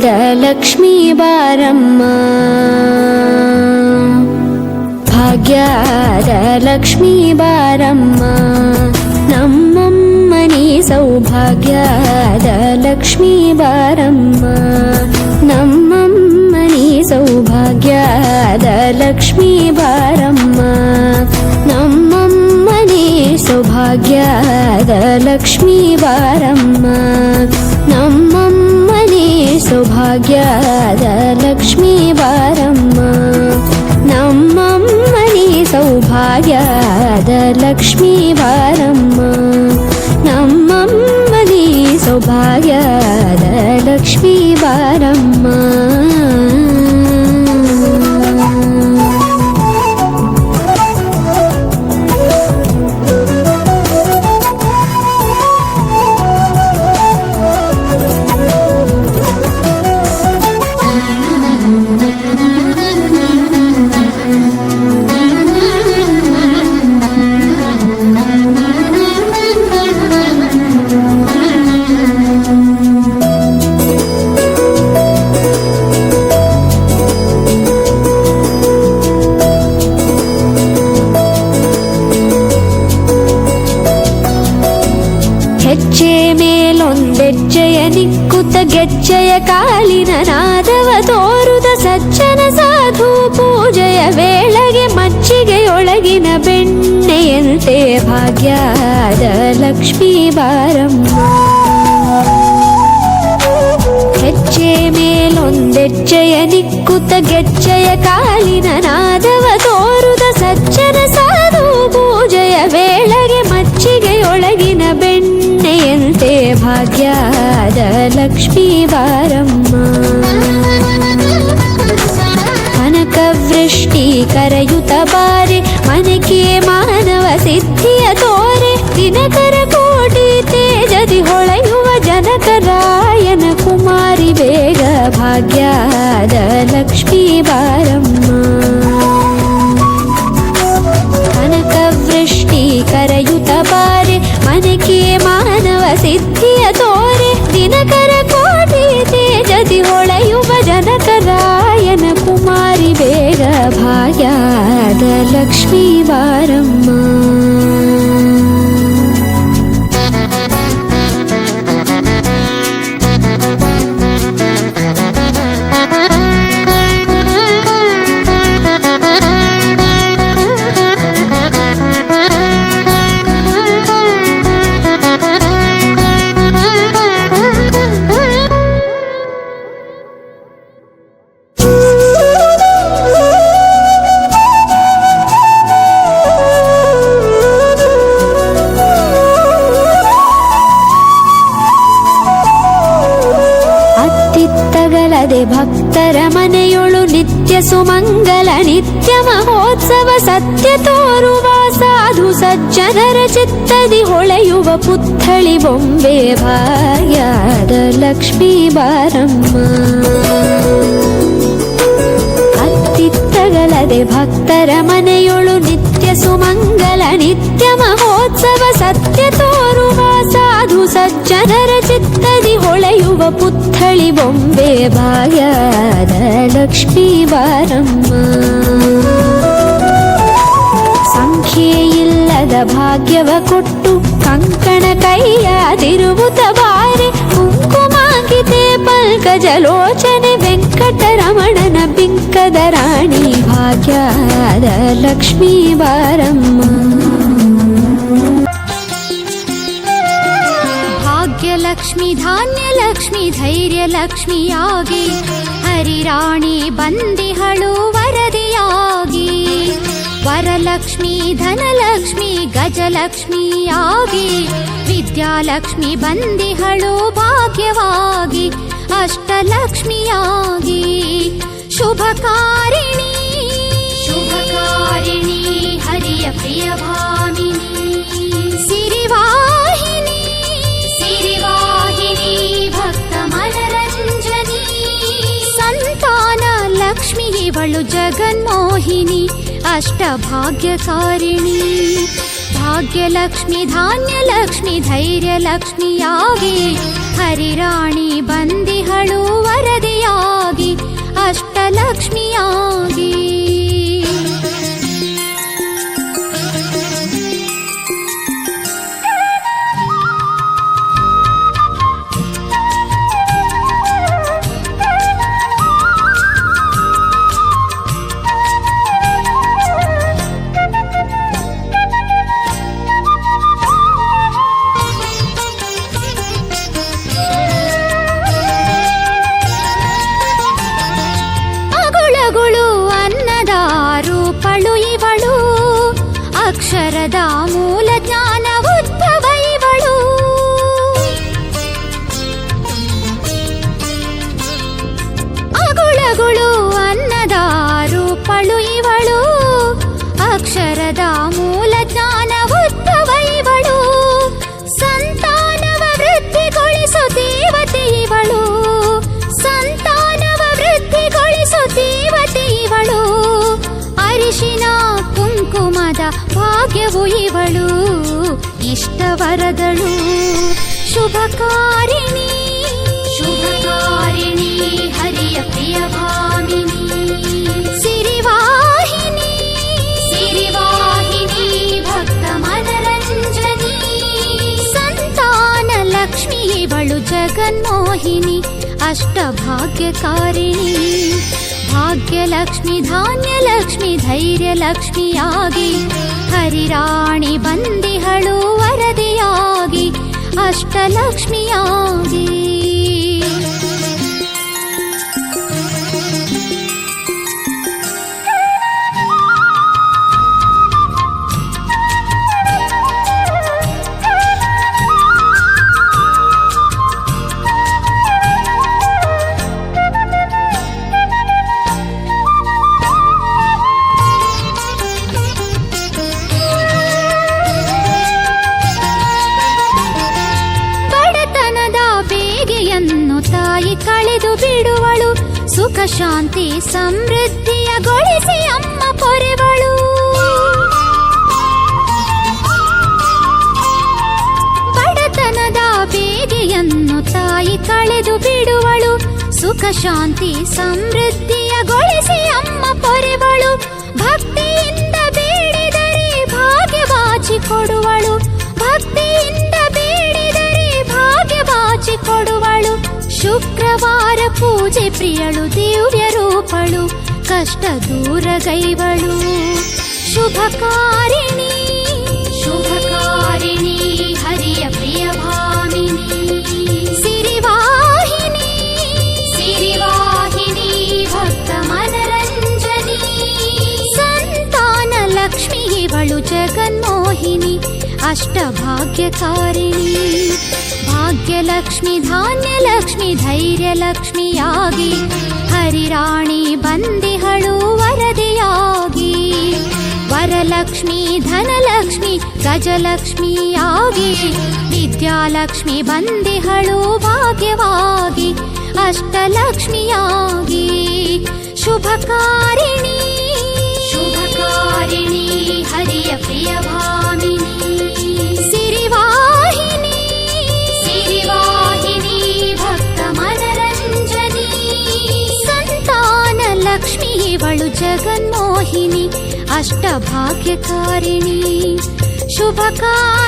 ಲಕ್ಷ್ಮೀ ಬಾರಮ್ಮ, ಭಾಗ್ಯದ ಲಕ್ಷ್ಮೀ ಬಾರಮ್ಮ, ನಮ್ಮಮ್ಮ ನೀ ಸೌಭಾಗ್ಯದ ಲಕ್ಷ್ಮೀ ಬಾರಮ್ಮ, ನಮ್ಮಮ್ಮ ನೀ ಸೌಭಾಗ್ಯದ ಲಕ್ಷ್ಮೀ ಬಾರಮ್ಮ, ನಮ್ಮಮ್ಮ ನೀ ಸೌಭಾಗ್ಯದ ಲಕ್ಷ್ಮೀ ಬಾರಮ್ಮ, ನಮ್ಮಮ್ಮ ನೀ ಸೌಭಾಗ್ಯದ ಲಕ್ಷ್ಮೀ ಬಾರಮ್ಮ, ನಮ್ಮಮ್ಮ ನೀ ಸೌಭಾಗ್ಯದ ಲಕ್ಷ್ಮೀ ಬಾರಮ್ಮ, ನಮ್ಮಮ್ಮ ನೀ ಸೌಭಾಗ್ಯದ ಲಕ್ಷ್ಮೀ ಬಾರಮ್ಮ. ಹೆಜ್ಜೆ ಮೇಲೊಂದೆಜ್ಜೆಯ ನಿಕ್ಕುತ್ತ ಗೆಜ್ಜೆಯ ಕಾಲಿನ ನಾದವ ತೋರುದ ಸಜ್ಜನ ಸಾಧು ಪೂಜೆಯ ವೇಳೆಗೆ ಮಜ್ಜಿಗೆಯೊಳಗಿನ ಬೆಣ್ಣೆಯಂತೆ ಭಾಗ್ಯದ ಲಕ್ಷ್ಮೀ ಬಾರಮ್ಮ, ಹೆಜ್ಜೆ ಮೇಲೊಂದೆಜ್ಜೆಯ ನಿಕ್ಕುತ್ತ ಗೆಜ್ಜೆಯ ಕಾಲಿನ ನಾದವ ತೋರುದ ಸಜ್ಜನ ಸಾಧು ಪೂಜೆಯ ವೇಳೆಗೆ ಮಜ್ಜಿಗೆಯೊಳಗಿನ ಬೆಣ್ಣೆಯಂತೆ ಭಾಗ್ಯದ ಲಕ್ಷ್ಮೀ ಬಾರಮ್ಮ, ಕನಕವೃಷ್ಟಿ ಕರೆಯುತ್ತ ಬಾರೆ ಮನಕೆ ಮಾನವ ಸಿದ್ಧಿಯ ತೋರೆ, ದಿನಕರ ಕೋಟಿ ತೇಜದಿ ಹೊಳೆಯುವ ಜನಕರಾಯನ ಕುಮಾರಿ ಬೇಗ ಭಾಗ್ಯದ ಲಕ್ಷ್ಮೀ ಬಾರಮ್ಮ, ಕನಕವೃಷ್ಟಿ ಕರೆಯುತ್ತ ಬಾರೆ ಮನಕೆ ಮಾನವ ಸಿದ್ಧಿಯ ತೋರೆ, ದಿನಕರ ಕೋಟಿ ತೇಜದಿ ಹೊಳೆಯುವ ಜನಕರಾಯನ ಕುಮಾರಿ ಬೇಗ ಭಾಗ್ಯದ ಲಕ್ಷ್ಮೀ ಬಾರಮ್ಮ. ಭಕ್ತರ ಮನೆಯೊಳು ನಿತ್ಯ ಸುಮಂಗಲ ನಿತ್ಯ ಮಹೋತ್ಸವ ಸತ್ಯ ತೋರುವ ಸಾಧು ಸಜ್ಜನರ ಚಿತ್ತದಿ ಹೊಳೆಯುವ ಪುತ್ಥಳಿ ಬೊಂಬೆ ಭಾಗ್ಯದ ಲಕ್ಷ್ಮೀ ಬಾರಮ್ಮ, ಅತ್ತಿತ್ತಗಳದೆ ಭಕ್ತರ ಮನೆಯೊಳು ನಿತ್ಯ ಸುಮಂಗಲ ನಿತ್ಯ ಮಹೋತ್ಸವ ಸತ್ಯ ತೋರುವ ಸಾಧು ಸಜ್ಜನರ ಚಿತ್ತದಿ ಹೊಳೆಯುವ ಪುತ್ಥಳಿ ಬೊಂಬೆ ಭಾಗ್ಯದ ಲಕ್ಷ್ಮೀ ಬಾರಮ್ಮ, ಸಂಖ್ಯೆಯಿಲ್ಲದ ಭಾಗ್ಯವ ಕೊಟ್ಟು ಕಂಕಣ ಕೈಯಾದಿರುವುದ ಬಾರೆ, ಕುಂಕುಮಾಂಕಿತೆ ಪಲ್ಕಜಲೋಚನೆ ವೆಂಕಟರಮಣನ ಬಿಂಕದ ರಾಣಿ ಭಾಗ್ಯದ ಲಕ್ಷ್ಮೀ ಬಾರಮ್ಮ, ಭಾಗ್ಯಲಕ್ಷ್ಮಿ ಧಾನ್ಯಲಕ್ಷ್ಮಿ ಧೈರ್ಯಲಕ್ಷ್ಮಿಯಾಗಿ ಹರಿರಾಣಿ ಬಂದಿಹಳು ವರದಿಯಾಗಿ, ವರಲಕ್ಷ್ಮಿ ಧನಲಕ್ಷ್ಮಿ ಗಜಲಕ್ಷ್ಮಿಯಾಗಿ ವಿದ್ಯಾಲಕ್ಷ್ಮಿ ಬಂದಿಹಳು ಭಾಗ್ಯವಾಗಿ, ಅಷ್ಟಲಕ್ಷ್ಮಿಯಾಗಿ ಶುಭಕಾರಿಣಿ ಶುಭಕಾರಿಣಿ ಹರಿಯ ಪ್ರಿಯ ಭಾಮಿನಿ, ಸಿರಿವಾಹಿನಿ ಸಿರಿವಾಹಿನಿ ಭಕ್ತ ಮನರಂಜನಿ, ಸಂತಾನ ಲಕ್ಷ್ಮಿ ಇವಳು ಜಗನ್ಮೋಹಿನಿ ಅಷ್ಟಭಾಗ್ಯಕಾರಿಣಿ, ಭಾಗ್ಯಲಕ್ಷ್ಮಿ ಧಾನ್ಯಲಕ್ಷ್ಮಿ ಧೈರ್ಯಲಕ್ಷ್ಮಿಯಾಗಿ ಹರಿರಾಣಿ ಬಂದಿಹಳು ವರದಿಯಾಗಿ ಅಷ್ಟಲಕ್ಷ್ಮಿಯಾಗಿ. ಅಕ್ಷರದ ಮೂಲ ಜ್ಞಾನ ಉದ್ಭವ ಇವಳು. ಅಗುಳಗುಳು ಅನ್ನದ ರೂಪಳು ಇವಳು. ಅಕ್ಷರದ ಮೂಲ ಜ್ಞಾನ ಉದ್ಭವ ಇವಳು. ಸಂತಾನವ ವೃದ್ಧಿಗೊಳಿಸು ದೇವತೆ ಇವಳು. ಸಂತಾನವ ವೃದ್ಧಿಗೊಳಿಸು ದೇವತೆ ಇವಳು. ಅರಿಶಿನ ಕುಂಕುಮದ ಭಾಗ್ಯವು ಇವಳು. ಇಷ್ಟವರದಳು ಶುಭಕಾರಿಣಿ. ಶುಭಕಾರಿಣಿ ಹರಿಯ ಪ್ರಿಯ ಭಾಮಿನಿ. ಸಿರಿವಾಹಿನಿ ಸಿರಿವಾಹಿನಿ ಭಕ್ತ ಮನರಂಜನಿ. ಸಂತಾನ ಲಕ್ಷ್ಮಿ ಇವಳು ಜಗನ್ಮೋಹಿನಿ ಅಷ್ಟಭಾಗ್ಯಕಾರಿಣಿ. ಭಾಗ್ಯಲಕ್ಷ್ಮಿ ಧಾನ್ಯಲಕ್ಷ್ಮಿ ಧೈರ್ಯಲಕ್ಷ್ಮಿಯಾಗಿ ಹರಿರಾಣಿ ಬಂದಿಹಳು ವರದಿಯಾಗಿ ಅಷ್ಟಲಕ್ಷ್ಮಿಯಾಗಿ. ಕಳೆದು ಬಿಡುವಳು ಸುಖ ಶಾಂತಿ ಸಮೃದ್ಧಿಯಗೊಳಿಸಿ ಅಮ್ಮ ಪೊರೆವಳು. ಬಡತನದ ಬೇಗೆಯನ್ನು ತಾಯಿ ಕಳೆದು ಬಿಡುವಳು ಸುಖ ಶಾಂತಿ ಸಮೃದ್ಧಿಯಗೊಳಿಸಿ ಅಮ್ಮ ಪೊರೆವಳು. ಭಕ್ತಿಯಿಂದ ಬೇಡಿದರೆ ಭಾಗ್ಯವಾಚಿ ಕೊಡುವಳು. ಭಕ್ತಿಯಿಂದ ಬೇಡಿದರೆ ಭಾಗ್ಯವಾಚಿ ಕೊಡುವಳು. ಶುಕ್ರವಾರ ಪೂಜೆ ಪ್ರಿಯಳು ದಿವ್ಯ ರೂಪಳು ಕಷ್ಟ ದೂರಗೈವಳು. ಶುಭಕಾರಿಣಿ ಶುಭಕಾರಿಣಿ ಹರಿಯ ಪ್ರಿಯ ಭಾಮಿನಿ. ಸಿರಿವಾಹಿನಿ ಸಿರಿವಾಹಿನಿ ಭಕ್ತ ಮನರಂಜನಿ. ಸಂತಾನ ಲಕ್ಷ್ಮಿ ಇವಳು ಜಗನ್ಮೋಹಿನಿ ಅಷ್ಟಭಾಗ್ಯಕಾರಿಣಿ. ಭಾಗ್ಯಲಕ್ಷ್ಮಿ ಧಾನ್ಯಲಕ್ಷ್ಮಿ ಧೈರ್ಯಲಕ್ಷ್ಮಿಯಾಗಿ ಹರಿರಾಣಿ ಬಂದಿಹಳು ವರದಿಯಾಗಿ ವರಲಕ್ಷ್ಮಿ ಧನಲಕ್ಷ್ಮಿ ಗಜಲಕ್ಷ್ಮಿಯಾಗಿ ವಿದ್ಯಾಲಕ್ಷ್ಮಿ ಬಂದಿಹಳು ಭಾಗ್ಯವಾಗಿ ಅಷ್ಟಲಕ್ಷ್ಮಿಯಾಗಿ. ಶುಭಕಾರಿಣಿ ಶುಭಕಾರಿಣಿ ಹರಿಯ ಪ್ರಿಯ ಭಾಮಿನಿ. ಸಿರಿವಾಹಿನಿ ಸಿರಿವಾಹಿನಿ ಭಕ್ತ ಮನರಂಜನಿ. ಸಂತಾನ ಲಕ್ಷ್ಮಿ ಇವಳು ಜಗನ್ಮೋಹಿನಿ ಅಷ್ಟಭಾಗ್ಯಕಾರಿಣಿ. ಶುಭಕಾರಿಣಿ